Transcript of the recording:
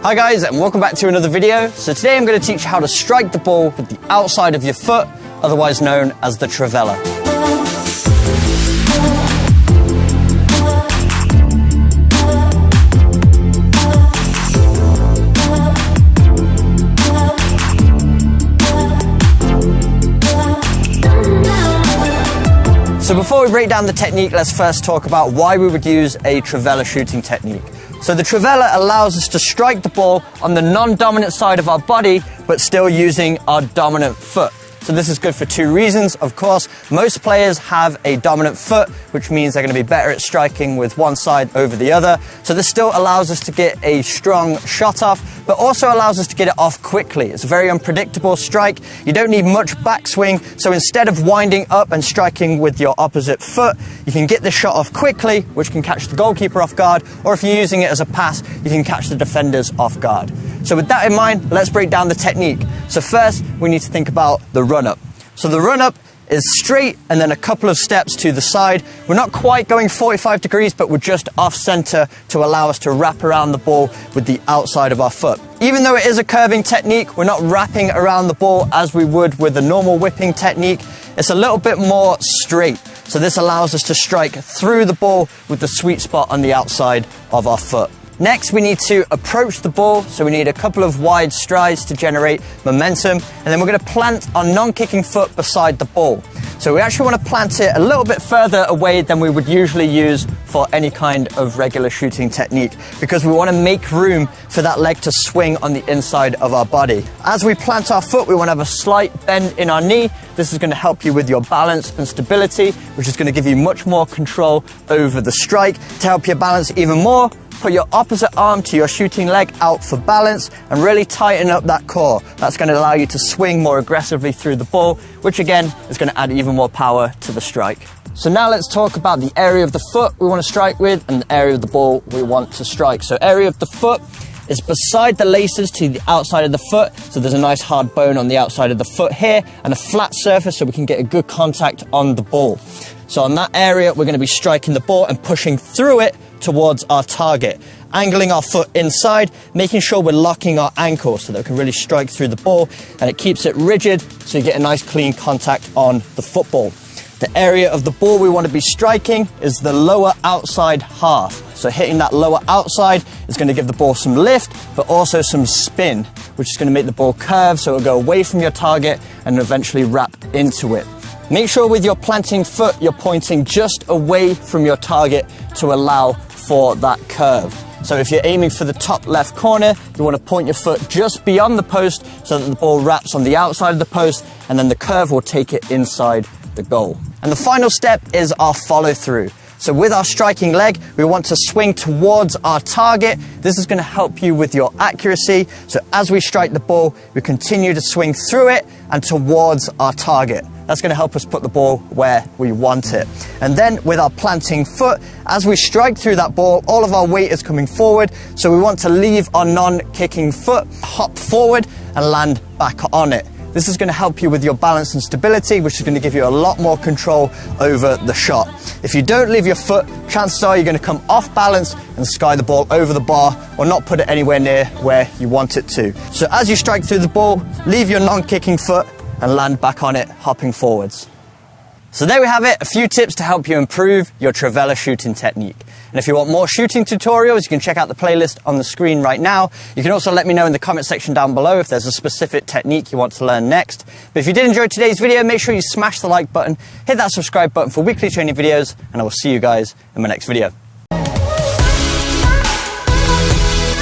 Hi guys, and welcome back to another video. So today I'm going to teach you how to strike the ball with the outside of your foot, otherwise known as the Trivela. So before we break down the technique, let's first talk about why we would use a Trivela shooting technique. So the Trivela allows us to strike the ball on the non-dominant side of our body, but still using our dominant foot. So this is good for two reasons. Of course, most players have a dominant foot, which means they're going to be better at striking with one side over the other. So this still allows us to get a strong shot off, but also allows us to get it off quickly. It's a very unpredictable strike. You don't need much backswing. So instead of winding up and striking with your opposite foot, you can get the shot off quickly, which can catch the goalkeeper off guard, or if you're using it as a pass, you can catch the defenders off guard. So with that in mind, let's break down the technique. So first, we need to think about the run-up. So the run-up is straight and then a couple of steps to the side. We're not quite going 45 degrees, but we're just off-center to allow us to wrap around the ball with the outside of our foot. Even though it is a curving technique, we're not wrapping around the ball as we would with a normal whipping technique. It's a little bit more straight. So this allows us to strike through the ball with the sweet spot on the outside of our foot. Next, we need to approach the ball, so we need a couple of wide strides to generate momentum, and then we're going to plant our non-kicking foot beside the ball. So we actually want to plant it a little bit further away than we would usually use for any kind of regular shooting technique, because we want to make room for that leg to swing on the inside of our body. As we plant our foot, we want to have a slight bend in our knee. This is going to help you with your balance and stability, which is going to give you much more control over the strike. To help you balance even more, put your opposite arm to your shooting leg out for balance and really tighten up that core. That's going to allow you to swing more aggressively through the ball, which again is going to add even more power to the strike. So now let's talk about the area of the foot we want to strike with and the area of the ball we want to strike. So area of the foot is beside the laces to the outside of the foot. So there's a nice hard bone on the outside of the foot here and a flat surface so we can get a good contact on the ball. So on that area, we're going to be striking the ball and pushing through it towards our target, angling our foot inside, making sure we're locking our ankle so that we can really strike through the ball, and it keeps it rigid so you get a nice clean contact on the football. The area of the ball we want to be striking is the lower outside half. So hitting that lower outside is going to give the ball some lift, but also some spin, which is going to make the ball curve so it'll go away from your target and eventually wrap into it. Make sure with your planting foot, you're pointing just away from your target to allow for that curve. So if you're aiming for the top left corner, you want to point your foot just beyond the post so that the ball wraps on the outside of the post, and then the curve will take it inside the goal. And the final step is our follow through. So with our striking leg, we want to swing towards our target. This is going to help you with your accuracy. So as we strike the ball, we continue to swing through it and towards our target. That's going to help us put the ball where we want it. And then with our planting foot, as we strike through that ball, all of our weight is coming forward. So we want to leave our non-kicking foot, hop forward and land back on it. This is going to help you with your balance and stability, which is going to give you a lot more control over the shot. If you don't leave your foot, chances are you're going to come off balance and sky the ball over the bar or not put it anywhere near where you want it to. So as you strike through the ball, leave your non-kicking foot and land back on it, hopping forwards. So there we have it, a few tips to help you improve your Trivela shooting technique. And if you want more shooting tutorials, you can check out the playlist on the screen right now. You can also let me know in the comment section down below if there's a specific technique you want to learn next. But if you did enjoy today's video, make sure you smash the like button, hit that subscribe button for weekly training videos, and I will see you guys in my next video.